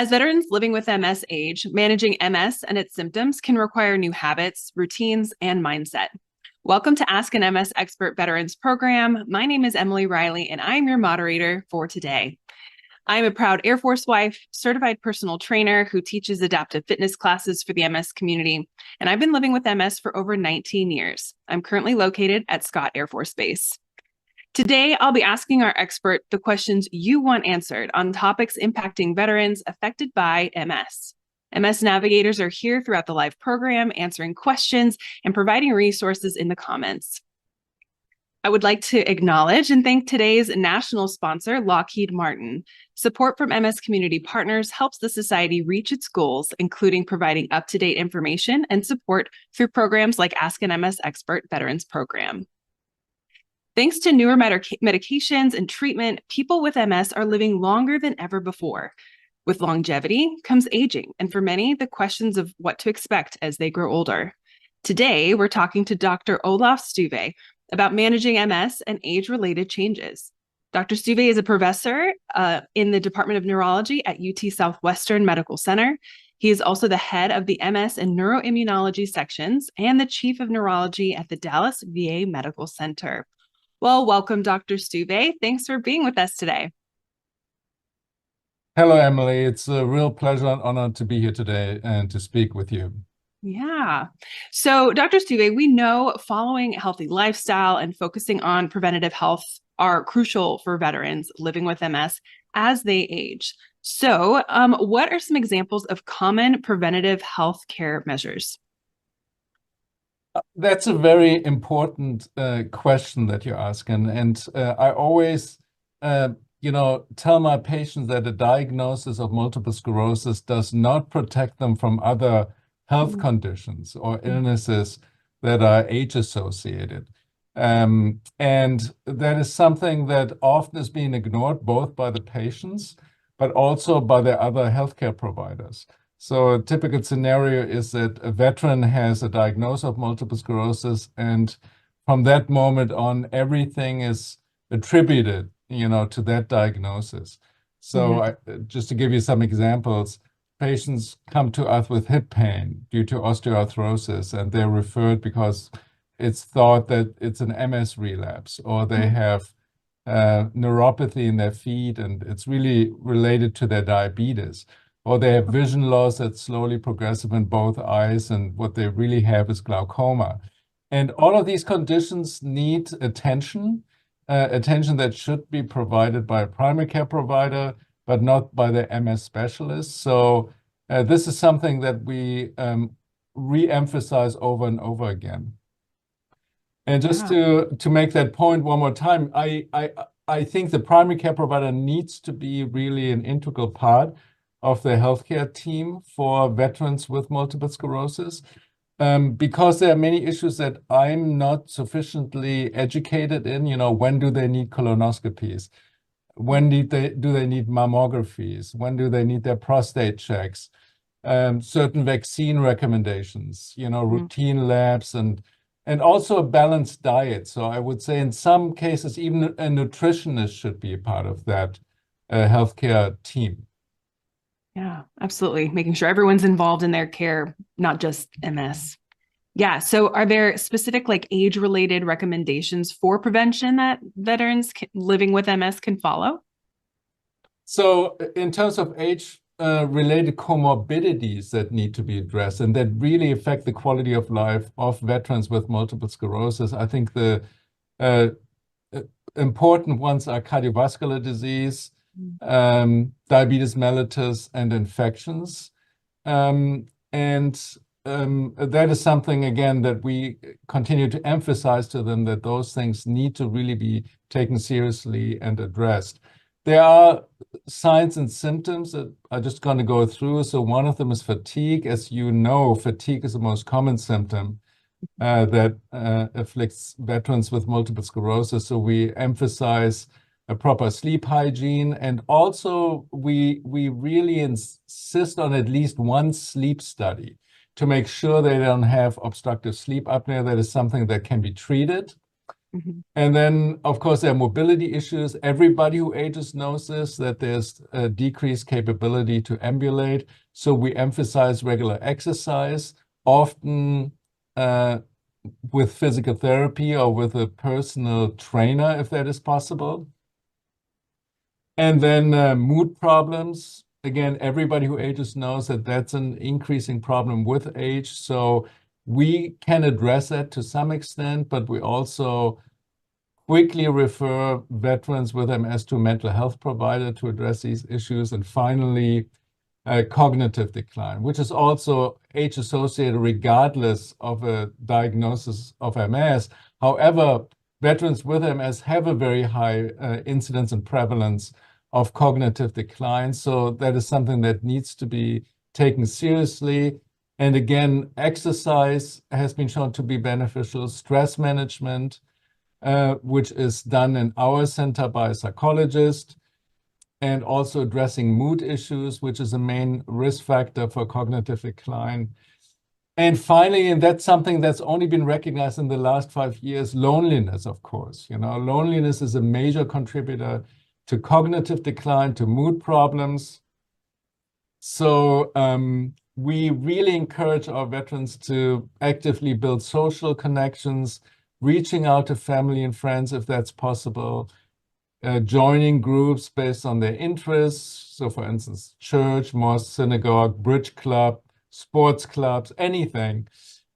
As veterans living with MS age, managing MS and its symptoms can require new habits, routines, and mindset. Welcome to Ask an MS Expert Veterans Program. My name is Emily Riley, and I am your moderator for today. I am a proud Air Force wife, certified personal trainer who teaches adaptive fitness classes for the MS community, and I've been living with MS for over 19 years. I'm currently located at Scott Air Force Base. Today, I'll be asking our expert the questions you want answered on topics impacting veterans affected by MS. MS navigators are here throughout the live program, answering questions and providing resources in the comments. I would like to acknowledge and thank today's national sponsor, Lockheed Martin. Support from MS community partners helps the society reach its goals, including providing up-to-date information and support through programs like Ask an MS Expert Veterans Program. Thanks to newer medications and treatment, people with MS are living longer than ever before. With longevity comes aging, and for many, the questions of what to expect as they grow older. Today, we're talking to Dr. Olaf Stuve about managing MS and age-related changes. Dr. Stuve is a professor in the Department of Neurology at UT Southwestern Medical Center. He is also the head of the MS and neuroimmunology sections and the chief of neurology at the Dallas VA Medical Center. Well, welcome, Dr. Stuve. Thanks for being with us today. Hello, Emily. It's a real pleasure and honor to be here today and to speak with you. Yeah. So, Dr. Stuve, we know following a healthy lifestyle and focusing on preventative health are crucial for veterans living with MS as they age. So, what are some examples of common preventative health care measures? That's a very important question that you ask, and I always, tell my patients that a diagnosis of multiple sclerosis does not protect them from other health conditions or illnesses that are age-associated. And that is something that often is being ignored both by the patients, but also by the other healthcare providers. So a typical scenario is that a veteran has a diagnosis of multiple sclerosis, and from that moment on, everything is attributed, to that diagnosis. So just to give you some examples, patients come to us with hip pain due to osteoarthrosis, and they're referred because it's thought that it's an MS relapse, or they have neuropathy in their feet, and it's really related to their diabetes. Or they have vision loss that's slowly progressive in both eyes, and what they really have is glaucoma. And all of these conditions need attention that should be provided by a primary care provider, but not by the MS specialist. So this is something that we re-emphasize over and over again. And just to make that point one more time, I think the primary care provider needs to be really an integral part of the healthcare team for veterans with multiple sclerosis, because there are many issues that I'm not sufficiently educated in. When do they need colonoscopies? When do they need mammographies? When do they need their prostate checks? Certain vaccine recommendations, routine labs, and also a balanced diet. So I would say in some cases, even a nutritionist should be a part of that healthcare team. Yeah, absolutely. Making sure everyone's involved in their care, not just MS. Yeah. So are there specific age-related recommendations for prevention that veterans living with MS can follow? So in terms of age-related comorbidities that need to be addressed and that really affect the quality of life of veterans with multiple sclerosis, I think the important ones are cardiovascular disease, diabetes mellitus, and infections. And that is something, again, that we continue to emphasize to them, that those things need to really be taken seriously and addressed. There are signs and symptoms that I'm just going to go through. So one of them is fatigue. As you know, fatigue is the most common symptom that afflicts veterans with multiple sclerosis. So we emphasize a proper sleep hygiene, and also we really insist on at least one sleep study to make sure they don't have obstructive sleep apnea. That is something that can be treated. Mhm. And then, of course, there are mobility issues. Everybody who ages knows this, that there's a decreased capability to ambulate. So we emphasize regular exercise, often with physical therapy or with a personal trainer, if that is possible. And then mood problems. Again, everybody who ages knows that that's an increasing problem with age. So we can address that to some extent, but we also quickly refer veterans with MS to a mental health provider to address these issues. And finally, cognitive decline, which is also age-associated regardless of a diagnosis of MS. However, veterans with MS have a very high incidence and prevalence of cognitive decline. So that is something that needs to be taken seriously. And again, exercise has been shown to be beneficial, stress management, which is done in our center by a psychologist, and also addressing mood issues, which is a main risk factor for cognitive decline. And finally, and that's something that's only been recognized in the last 5 years, loneliness, of course. Loneliness is a major contributor to cognitive decline, to mood problems. So we really encourage our veterans to actively build social connections, reaching out to family and friends if that's possible, joining groups based on their interests. So for instance, church, mosque, synagogue, bridge club, sports clubs, anything,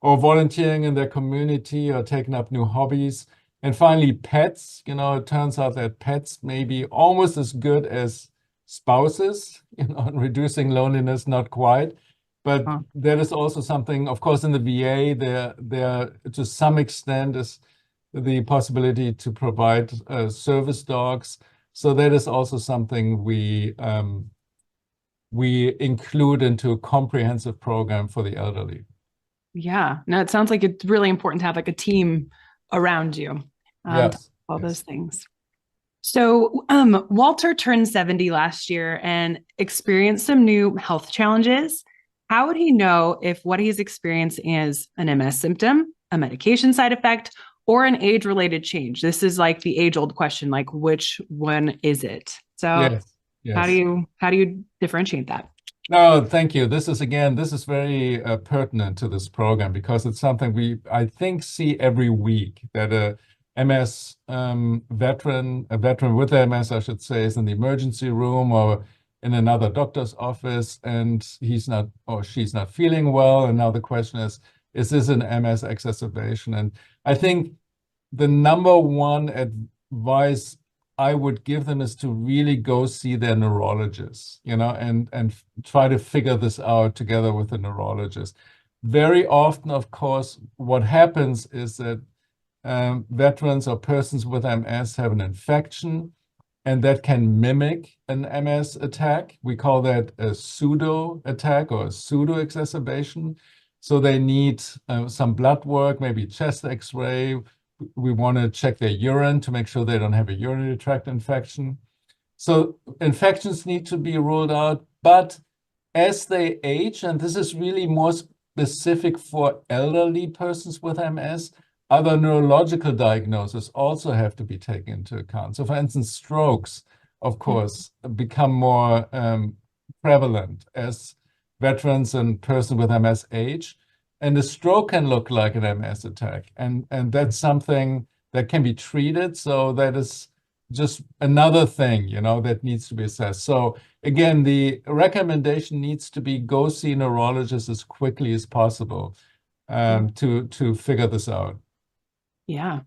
or volunteering in their community or taking up new hobbies. And finally, pets. It turns out that pets may be almost as good as spouses, in reducing loneliness, not quite. But there is also something, of course, in the VA, there to some extent is the possibility to provide service dogs. So that is also something we include into a comprehensive program for the elderly. Yeah, no, it sounds like it's really important to have like a team around you. Yes, all those things. So Walter turned 70 last year and experienced some new health challenges. How would he know if what he's experiencing is an MS symptom, a medication side effect, or an age-related change? This is like the age-old question, like which one is it? So yes. How do you differentiate that? No, thank you. This is very pertinent to this program because it's something I think, see every week, that a MS veteran with MS, I should say, is in the emergency room or in another doctor's office, and he's not or she's not feeling well. And now the question is this an MS exacerbation? And I think the number one advice I would give them is to really go see their neurologist, and try to figure this out together with the neurologist. Very often, of course, what happens is that veterans or persons with MS have an infection, and that can mimic an MS attack. We call that a pseudo attack or a pseudo exacerbation. So they need some blood work, maybe chest X-ray. We want to check their urine to make sure they don't have a urinary tract infection. So infections need to be ruled out. But as they age, and this is really more specific for elderly persons with MS, other neurological diagnoses also have to be taken into account. So for instance, strokes, of course, become more prevalent as veterans and persons with MS age. And a stroke can look like an MS attack. And that's something that can be treated. So that is just another thing, that needs to be assessed. So again, the recommendation needs to be go see a neurologist as quickly as possible to figure this out. Yeah.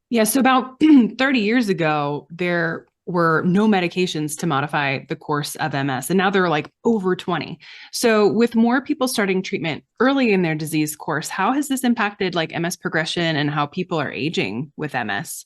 Yeah. So about 30 years ago, there were no medications to modify the course of MS, and now there are like over 20. So with more people starting treatment early in their disease course, how has this impacted like MS progression and how people are aging with MS?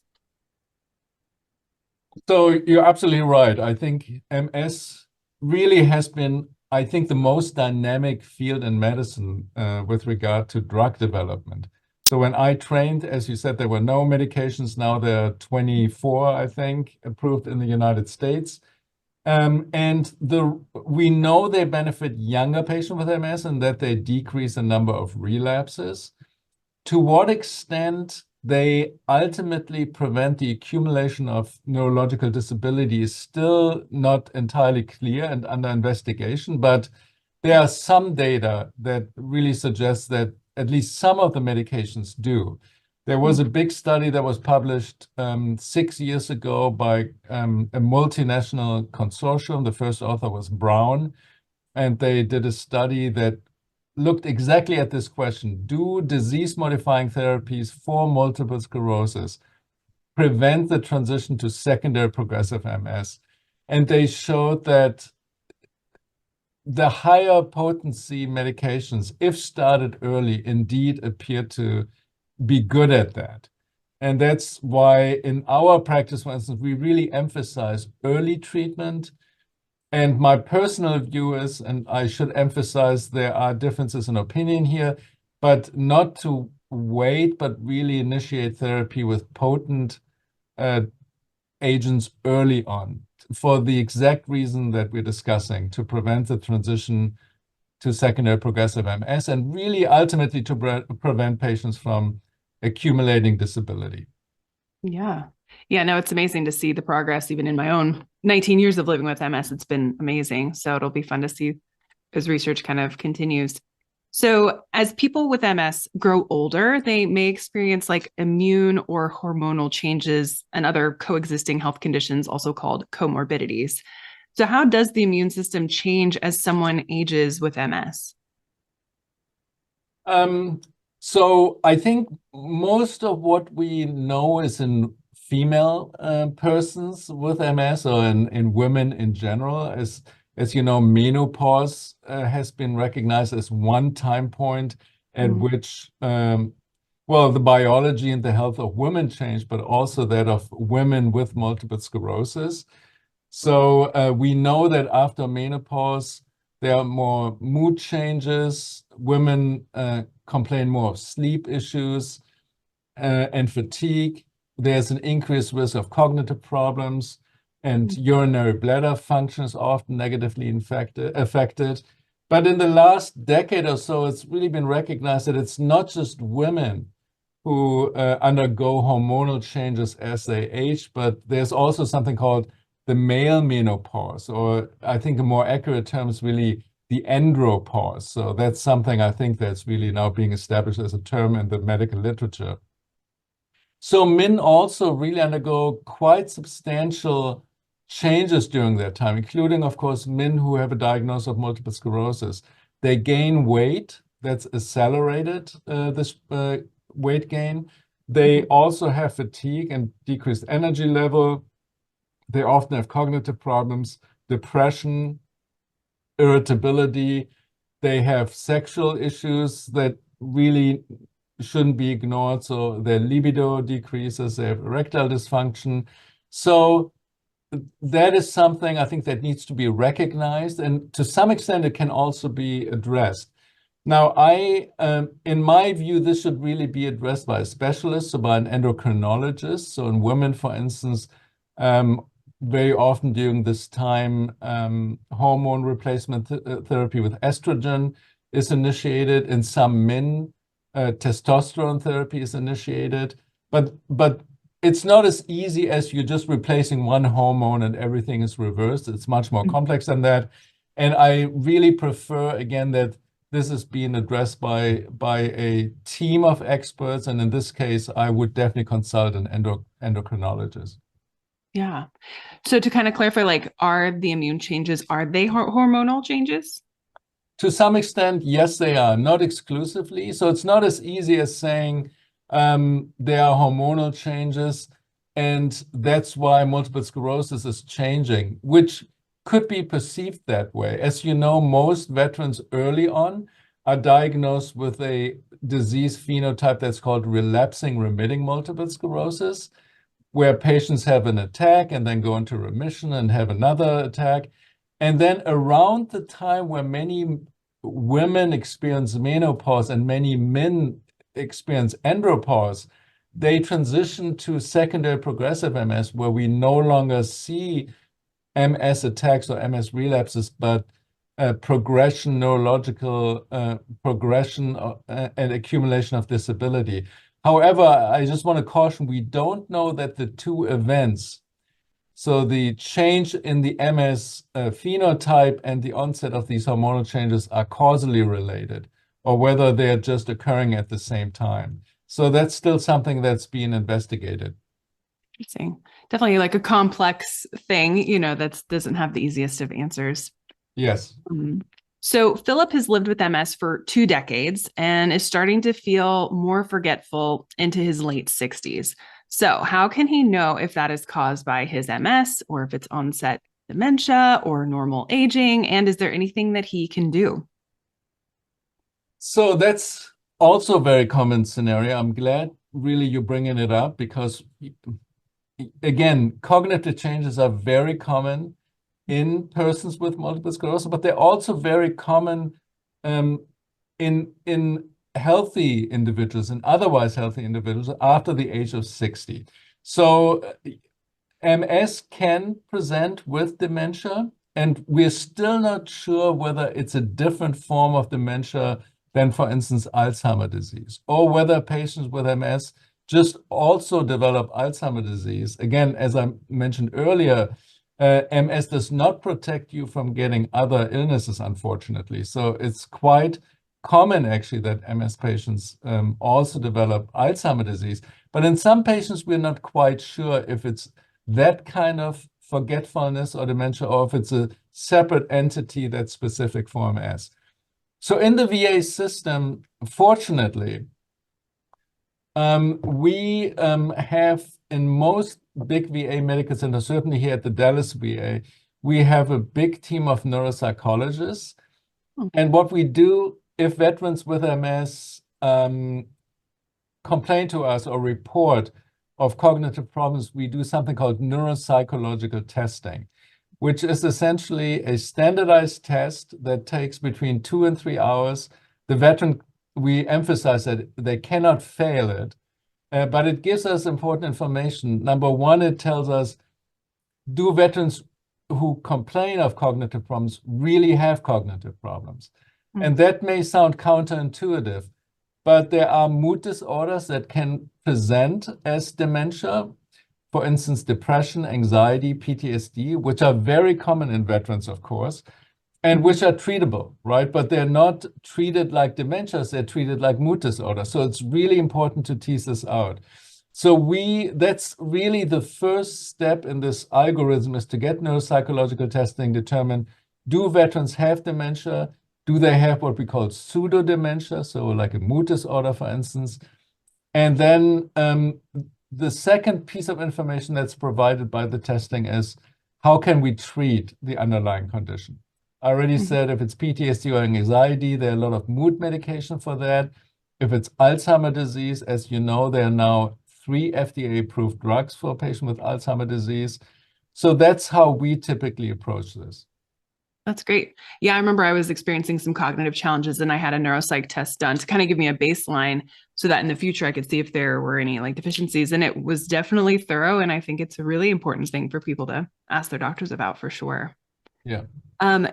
So you're absolutely right. I think MS really has been, I think, the most dynamic field in medicine with regard to drug development. So when I trained, as you said, there were no medications. Now there are 24, I think, approved in the United States. And we know they benefit younger patients with MS and that they decrease the number of relapses. To what extent they ultimately prevent the accumulation of neurological disability is still not entirely clear and under investigation, but there are some data that really suggests that at least some of the medications do. There was a big study that was published 6 years ago by a multinational consortium. The first author was Brown, and they did a study that looked exactly at this question. Do disease-modifying therapies for multiple sclerosis prevent the transition to secondary progressive MS? And they showed that the higher potency medications, if started early, indeed appear to be good at that. And that's why in our practice, for instance, we really emphasize early treatment. And my personal view is, and I should emphasize there are differences in opinion here, but not to wait, but really initiate therapy with potent agents early on for the exact reason that we're discussing, to prevent the transition to secondary progressive MS and really ultimately to prevent patients from accumulating disability. Yeah. Yeah, no, it's amazing to see the progress even in my own 19 years of living with MS. It's been amazing. So it'll be fun to see as research kind of continues. So as people with MS grow older, they may experience like immune or hormonal changes and other coexisting health conditions, also called comorbidities. So how does the immune system change as someone ages with MS? So I think most of what we know is in female persons with MS, or in women in general. As you know, menopause has been recognized as one time point at which, well, the biology and the health of women change, but also that of women with multiple sclerosis. So we know that after menopause, there are more mood changes. Women complain more of sleep issues and fatigue. There's an increased risk of cognitive problems, and urinary bladder function is often negatively affected. But in the last decade or so, it's really been recognized that it's not just women who undergo hormonal changes as they age, but there's also something called the male menopause, or I think a more accurate term is really the andropause. So that's something I think that's really now being established as a term in the medical literature. So men also really undergo quite substantial changes during their time, including, of course, men who have a diagnosis of multiple sclerosis. They gain weight. That's accelerated, this weight gain. They also have fatigue and decreased energy level. They often have cognitive problems, depression, irritability. They have sexual issues that really shouldn't be ignored. So their libido decreases, they have erectile dysfunction. So that is something I think that needs to be recognized. And to some extent, it can also be addressed. Now, in my view, this should really be addressed by a specialist, so by an endocrinologist. So in women, for instance, very often during this time, hormone replacement therapy with estrogen is initiated. In some men, testosterone therapy is initiated. But it's not as easy as you're just replacing one hormone and everything is reversed. It's much more complex than that. And I really prefer, again, that this is being addressed by a team of experts. And in this case, I would definitely consult an endocrinologist. Yeah. So to kind of clarify, like, are the immune changes, are they hormonal changes? To some extent, yes, they are, not exclusively. So it's not as easy as saying there are hormonal changes, and that's why multiple sclerosis is changing, which could be perceived that way. As you know, most veterans early on are diagnosed with a disease phenotype that's called relapsing remitting multiple sclerosis, where patients have an attack and then go into remission and have another attack. And then around the time where many women experience menopause and many men experience andropause, they transition to secondary progressive MS, where we no longer see MS attacks or MS relapses, but progression, neurological progression and accumulation of disability. However, I just want to caution, we don't know that the two events, so the change in the MS phenotype and the onset of these hormonal changes, are causally related, or whether they're just occurring at the same time. So that's still something that's being investigated. Interesting. Definitely like a complex thing, that doesn't have the easiest of answers. Yes. So Philip has lived with MS for 2 decades and is starting to feel more forgetful into his late 60s. So how can he know if that is caused by his MS or if it's onset dementia or normal aging? And is there anything that he can do? So that's also a very common scenario. I'm glad really you're bringing it up because, again, cognitive changes are very common in persons with multiple sclerosis, but they're also very common in healthy individuals and otherwise healthy individuals after the age of 60. So MS can present with dementia, and we're still not sure whether it's a different form of dementia than, for instance, Alzheimer's disease, or whether patients with MS just also develop Alzheimer's disease. Again, as I mentioned earlier, MS does not protect you from getting other illnesses, unfortunately. So it's quite common, actually, that MS patients also develop Alzheimer's disease. But in some patients, we're not quite sure if it's that kind of forgetfulness or dementia, or if it's a separate entity that's specific for MS. So in the VA system, fortunately, we have in most big VA medical centers, certainly here at the Dallas VA, we have a big team of neuropsychologists. And what we do, if veterans with MS complain to us or report of cognitive problems, we do something called neuropsychological testing, which is essentially a standardized test that takes between 2 and 3 hours. The veteran, we emphasize that they cannot fail it, but it gives us important information. Number one, it tells us, do veterans who complain of cognitive problems really have cognitive problems? And that may sound counterintuitive, but there are mood disorders that can present as dementia. For instance, depression, anxiety, PTSD, which are very common in veterans, of course, and which are treatable, right? But they're not treated like dementias, they're treated like mood disorders. So it's really important to tease this out. So that's really the first step in this algorithm, is to get neuropsychological testing, determine, do veterans have dementia? Do they have what we call pseudo-dementia, so like a mood disorder, for instance? And then the second piece of information that's provided by the testing is, how can we treat the underlying condition? I already said if it's PTSD or anxiety, there are a lot of mood medication for that. If it's Alzheimer's disease, as you know, there are now 3 FDA-approved drugs for a patient with Alzheimer's disease. So that's how we typically approach this. That's great. Yeah, I remember I was experiencing some cognitive challenges and I had a neuropsych test done to kind of give me a baseline so that in the future I could see if there were any like deficiencies. And it was definitely thorough. And I think it's a really important thing for people to ask their doctors about, for sure. Yeah.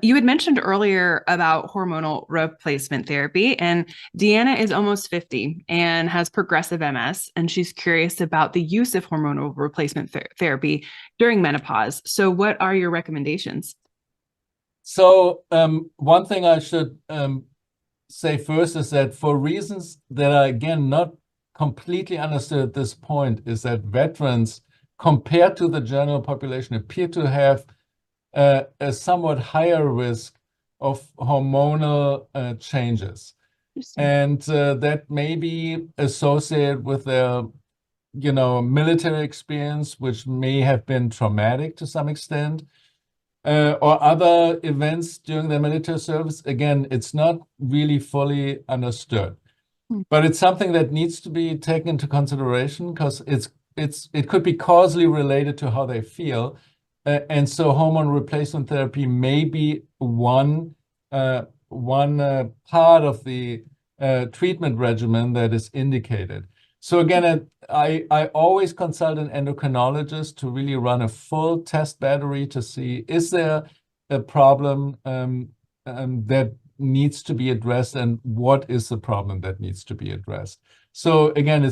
You had mentioned earlier about hormonal replacement therapy, and Deanna is almost 50 and has progressive MS, and she's curious about the use of hormonal replacement therapy during menopause. So what are your recommendations? So one thing I should say first is that, for reasons that are, again, not completely understood at this point, is that veterans, compared to the general population, appear to have a somewhat higher risk of hormonal changes. And that may be associated with their, military experience, which may have been traumatic to some extent, or other events during their military service. Again, it's not really fully understood, but it's something that needs to be taken into consideration, because it could be causally related to how they feel. And so hormone replacement therapy may be one part of the treatment regimen that is indicated. So again, I always consult an endocrinologist to really run a full test battery to see, is there a problem that needs to be addressed and what is the problem that needs to be addressed. So again,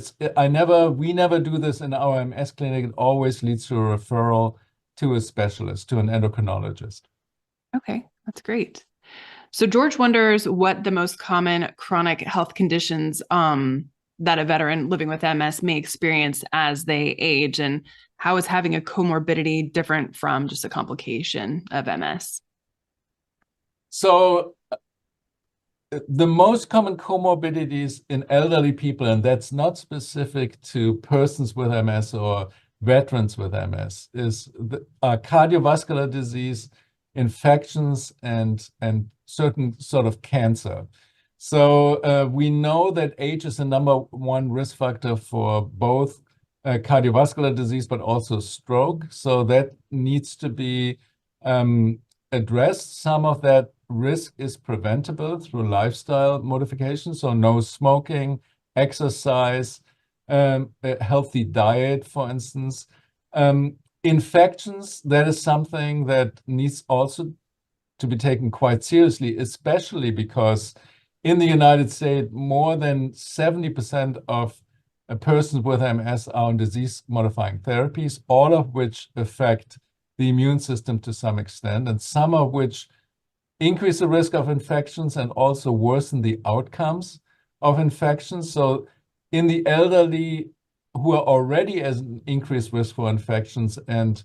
we never do this in our MS clinic. It always leads to a referral to a specialist, to an endocrinologist. Okay, that's great. So George wonders what the most common chronic health conditions that a veteran living with MS may experience as they age, and how is having a comorbidity different from just a complication of MS? So the most common comorbidities in elderly people, and that's not specific to persons with MS or veterans with MS, is cardiovascular disease, infections, and certain sort of cancer. So we know that age is the #1 risk factor for both cardiovascular disease, but also stroke. So that needs to be addressed. Some of that risk is preventable through lifestyle modification. So no smoking, exercise, a healthy diet, for instance. Infections, that is something that needs also to be taken quite seriously, especially because in the United States, more than 70% of persons with MS are on disease-modifying therapies, all of which affect the immune system to some extent, and some of which increase the risk of infections and also worsen the outcomes of infections. So in the elderly who are already at an increased risk for infections and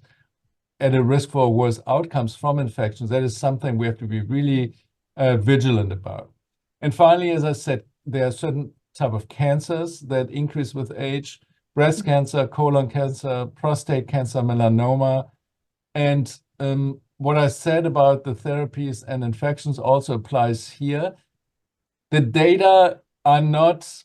at a risk for worse outcomes from infections, that is something we have to be really vigilant about. And finally, as I said, there are certain type of cancers that increase with age: breast cancer, colon cancer, prostate cancer, melanoma. And what I said about the therapies and infections also applies here. The data are not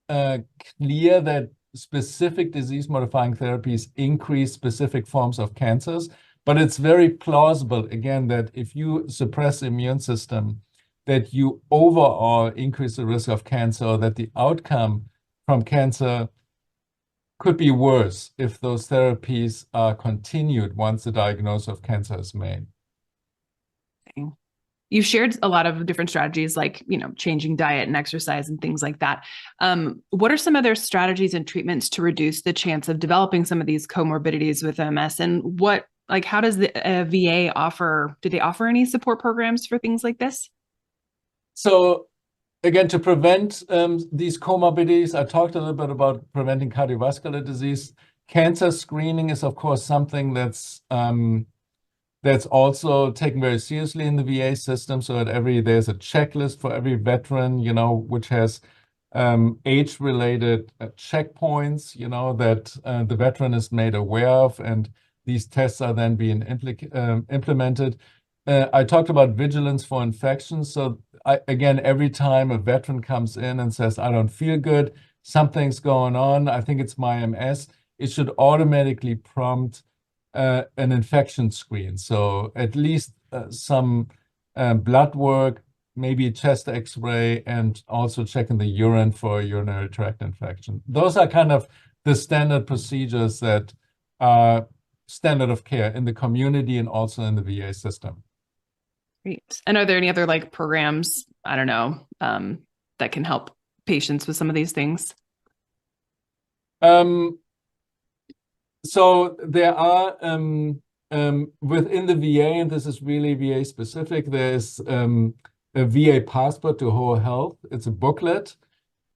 clear that specific disease-modifying therapies increase specific forms of cancers, but it's very plausible, again, that if you suppress the immune system, that you overall increase the risk of cancer, or that the outcome from cancer could be worse if those therapies are continued once the diagnosis of cancer is made. You've shared a lot of different strategies, like, changing diet and exercise and things like that. What are some other strategies and treatments to reduce the chance of developing some of these comorbidities with MS? And how does the VA offer? Do they offer any support programs for things like this? So again, to prevent these comorbidities, I talked a little bit about preventing cardiovascular disease. Cancer screening is, of course, something that's also taken very seriously in the VA system. So there's a checklist for every veteran, which has age-related checkpoints, that the veteran is made aware of, and these tests are then being implemented. I talked about vigilance for infections. So again, every time a veteran comes in and says, "I don't feel good, something's going on, I think it's my MS," it should automatically prompt an infection screen. So at least some blood work, maybe a chest X-ray, and also checking the urine for a urinary tract infection. Those are kind of the standard procedures that are standard of care in the community and also in the VA system. Great. And are there any other programs, I don't know, that can help patients with some of these things? So there are within the VA, and this is really VA specific, there's a VA passport to whole health. It's a booklet.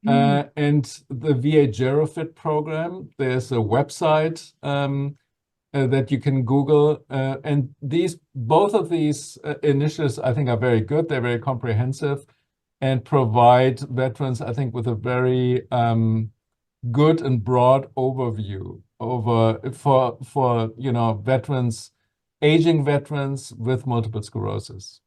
And the VA GeroFit program, there's a website that you can Google. And both of these initiatives, I think, are very good. They're very comprehensive and provide veterans, I think, with a very good and broad overview for veterans, aging veterans with multiple sclerosis.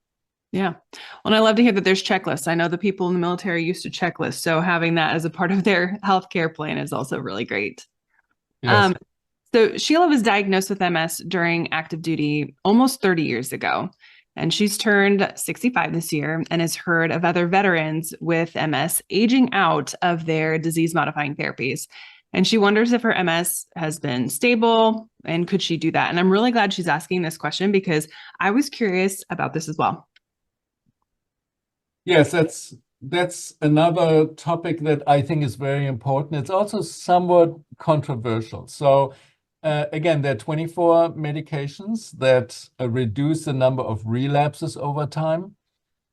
Yeah. Well, and I love to hear that there's checklists. I know the people in the military used to checklist, so having that as a part of their healthcare plan is also really great. Yes. So Sheila was diagnosed with MS during active duty almost 30 years ago, and she's turned 65 this year and has heard of other veterans with MS aging out of their disease-modifying therapies. And she wonders if her MS has been stable and could she do that? And I'm really glad she's asking this question because I was curious about this as well. Yes, that's another topic that I think is very important. It's also somewhat controversial. So again, there are 24 medications that reduce the number of relapses over time,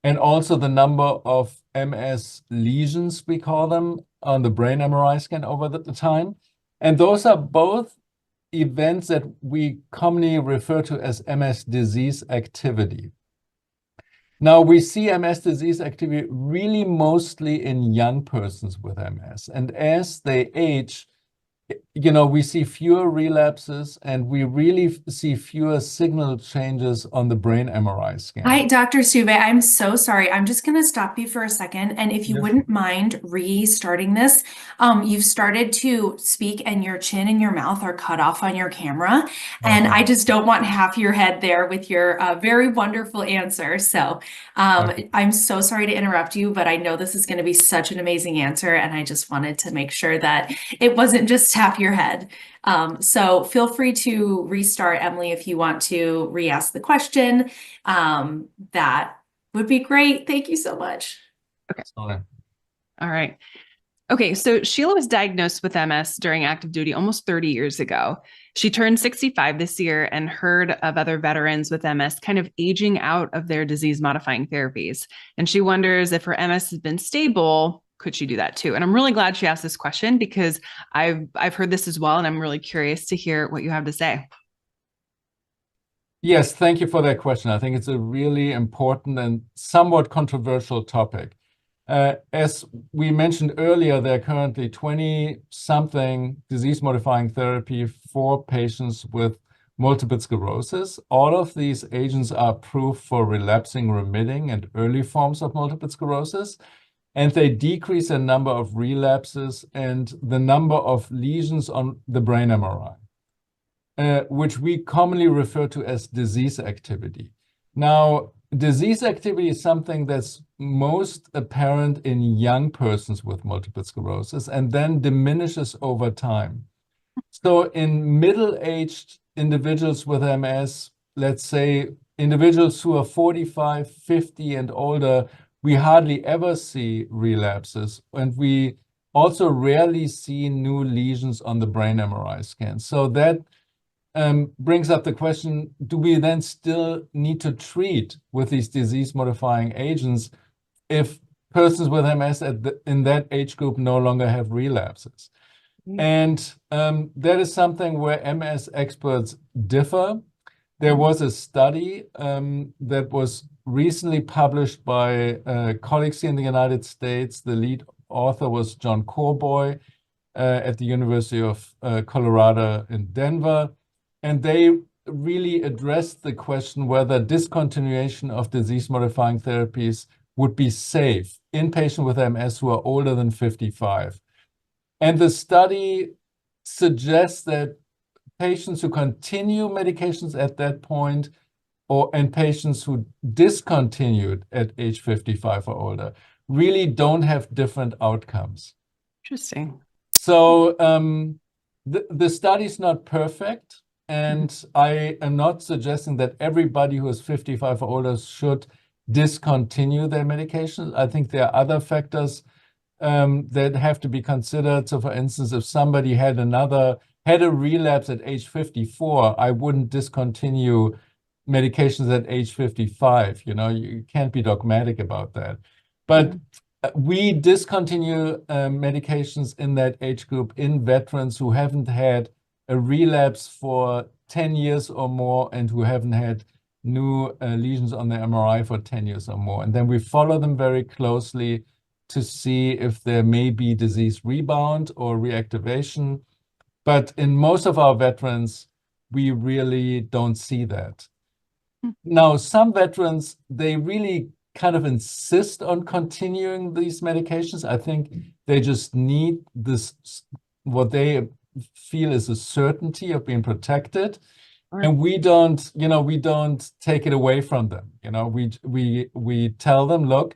and also the number of MS lesions, we call them, on the brain MRI scan over the time. And those are both events that we commonly refer to as MS disease activity. Now, we see MS disease activity really mostly in young persons with MS. And as they age, we see fewer relapses and we really see fewer signal changes on the brain MRI scan. Hi, Dr. Stuve. I'm so sorry. I'm just going to stop you for a second. And if you Yes. wouldn't mind restarting this, you've started to speak and your chin and your mouth are cut off on your camera. And Okay. I just don't want half your head there with your very wonderful answer. So Okay. I'm so sorry to interrupt you, but I know this is going to be such an amazing answer. And I just wanted to make sure that it wasn't just half your head. So feel free to restart, Emily, if you want to re-ask the question. That would be great. Thank you so much. Okay. Sorry. All right. Okay, so Sheila was diagnosed with MS during active duty almost 30 years ago. She turned 65 this year and heard of other veterans with MS kind of aging out of their disease modifying therapies. And she wonders if her MS has been stable, could she do that too? And I'm really glad she asked this question because I've heard this as well, and I'm really curious to hear what you have to say. Yes, thank you for that question. I think it's a really important and somewhat controversial topic. As we mentioned earlier, there are currently 20-something disease-modifying therapy for patients with multiple sclerosis. All of these agents are approved for relapsing, remitting, and early forms of multiple sclerosis, and they decrease the number of relapses and the number of lesions on the brain MRI. Which we commonly refer to as disease activity. Now, disease activity is something that's most apparent in young persons with multiple sclerosis and then diminishes over time. So in middle-aged individuals with MS, let's say individuals who are 45, 50 and older, we hardly ever see relapses, and we also rarely see new lesions on the brain MRI scan. So that brings up the question, do we then still need to treat with these disease-modifying agents if persons with MS in that age group no longer have relapses? And that is something where MS experts differ. There was a study that was recently published by colleagues here in the United States. The lead author was John Corboy at the University of Colorado in Denver. And they really addressed the question whether discontinuation of disease-modifying therapies would be safe in patients with MS who are older than 55. And the study suggests that patients who continue medications at that point and patients who discontinued at age 55 or older really don't have different outcomes. Interesting. So the study is not perfect. And I am not suggesting that everybody who is 55 or older should discontinue their medications. I think there are other factors that have to be considered. So for instance, if somebody had a relapse at age 54, I wouldn't discontinue medications at age 55. You can't be dogmatic about that. But we discontinue medications in that age group in veterans who haven't had a relapse for 10 years or more and who haven't had new lesions on the MRI for 10 years or more. And then we follow them very closely to see if there may be disease rebound or reactivation. But in most of our veterans, we really don't see that. Now, some veterans, they really kind of insist on continuing these medications. I think they just need this, what they feel is a certainty of being protected. Right. And we don't take it away from them. We tell them, look,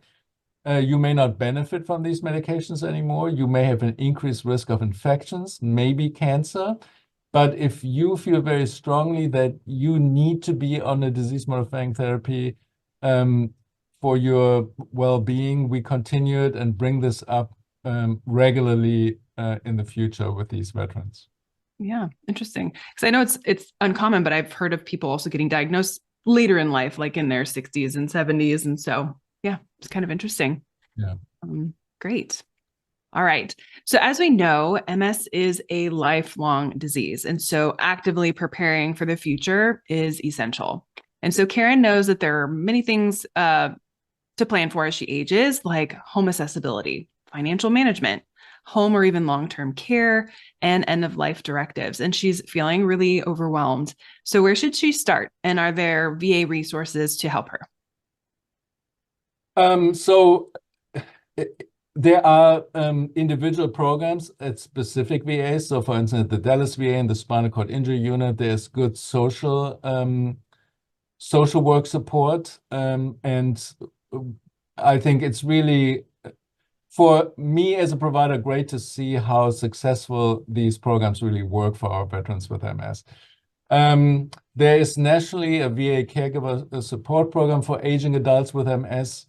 you may not benefit from these medications anymore. You may have an increased risk of infections, maybe cancer. But if you feel very strongly that you need to be on a disease-modifying therapy for for your well-being, we continue it and bring this up regularly in the future with these veterans. Yeah, interesting. Because I know it's uncommon, but I've heard of people also getting diagnosed later in life, like in their 60s and 70s. And so, yeah, it's kind of interesting. Yeah. Great. All right. So as we know, MS is a lifelong disease. And so actively preparing for the future is essential. And so Karen knows that there are many things to plan for as she ages, like home accessibility, financial management, home or even long-term care, and end-of-life directives. And she's feeling really overwhelmed. So where should she start? And are there VA resources to help her? There are individual programs at specific VAs. So for instance, the Dallas VA and the Spinal Cord Injury Unit, there's good social work support. And I think it's really, for me as a provider, great to see how successful these programs really work for our veterans with MS. There is nationally a VA caregiver support program for aging adults with MS.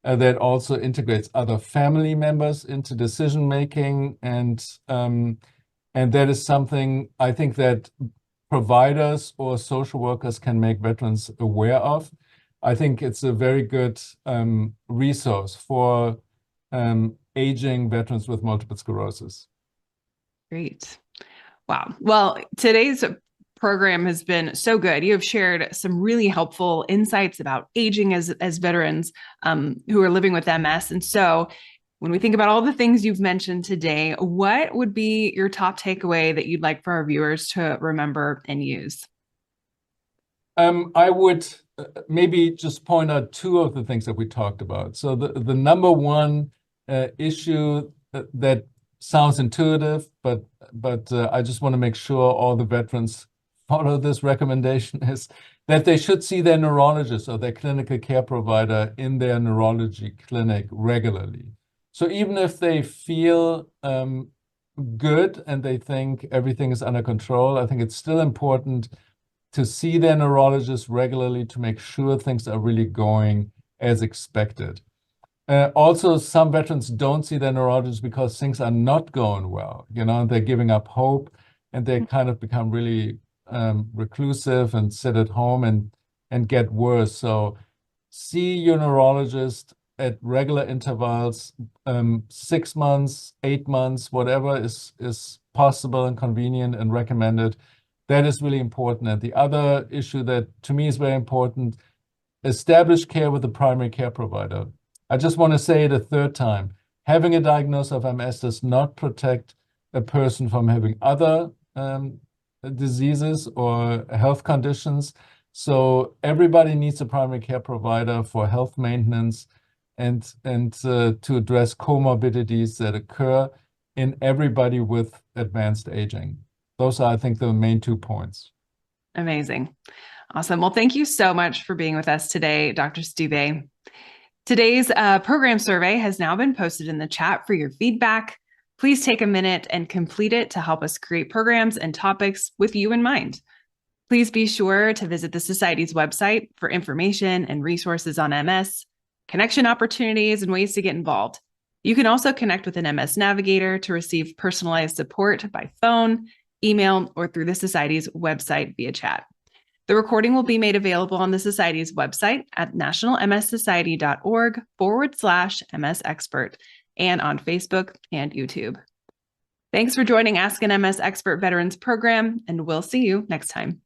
That also integrates other family members into decision-making. And that is something I think that providers or social workers can make veterans aware of. I think it's a very good resource for aging veterans with multiple sclerosis. Great. Wow. Well, today's program has been so good. You have shared some really helpful insights about aging as veterans who are living with MS. And so when we think about all the things you've mentioned today, what would be your top takeaway that you'd like for our viewers to remember and use? I would maybe just point out two of the things that we talked about. So the number one issue that sounds intuitive, but I just want to make sure all the veterans follow this recommendation, is that they should see their neurologist or their clinical care provider in their neurology clinic regularly. So even if they feel good and they think everything is under control, I think it's still important to see their neurologist regularly to make sure things are really going as expected. Also, some veterans don't see their neurologist because things are not going well. They're giving up hope and they kind of become really reclusive and sit at home and get worse. So see your neurologist at regular intervals, 6 months, 8 months, whatever is possible and convenient and recommended. That is really important. And the other issue that to me is very important, establish care with the primary care provider. I just want to say it a third time. Having a diagnosis of MS does not protect a person from having other diseases or health conditions. So everybody needs a primary care provider for health maintenance and to address comorbidities that occur in everybody with advanced aging. Those are, I think, the main 2 points. Amazing. Awesome. Well, thank you so much for being with us today, Dr. Stuve. Today's program survey has now been posted in the chat for your feedback. Please take a minute and complete it to help us create programs and topics with you in mind. Please be sure to visit the Society's website for information and resources on MS, connection opportunities, and ways to get involved. You can also connect with an MS navigator to receive personalized support by phone, email, or through the Society's website via chat. The recording will be made available on the Society's website at nationalmssociety.org/MS Expert and on Facebook and YouTube. Thanks for joining Ask an MS Expert Veterans Program, and we'll see you next time.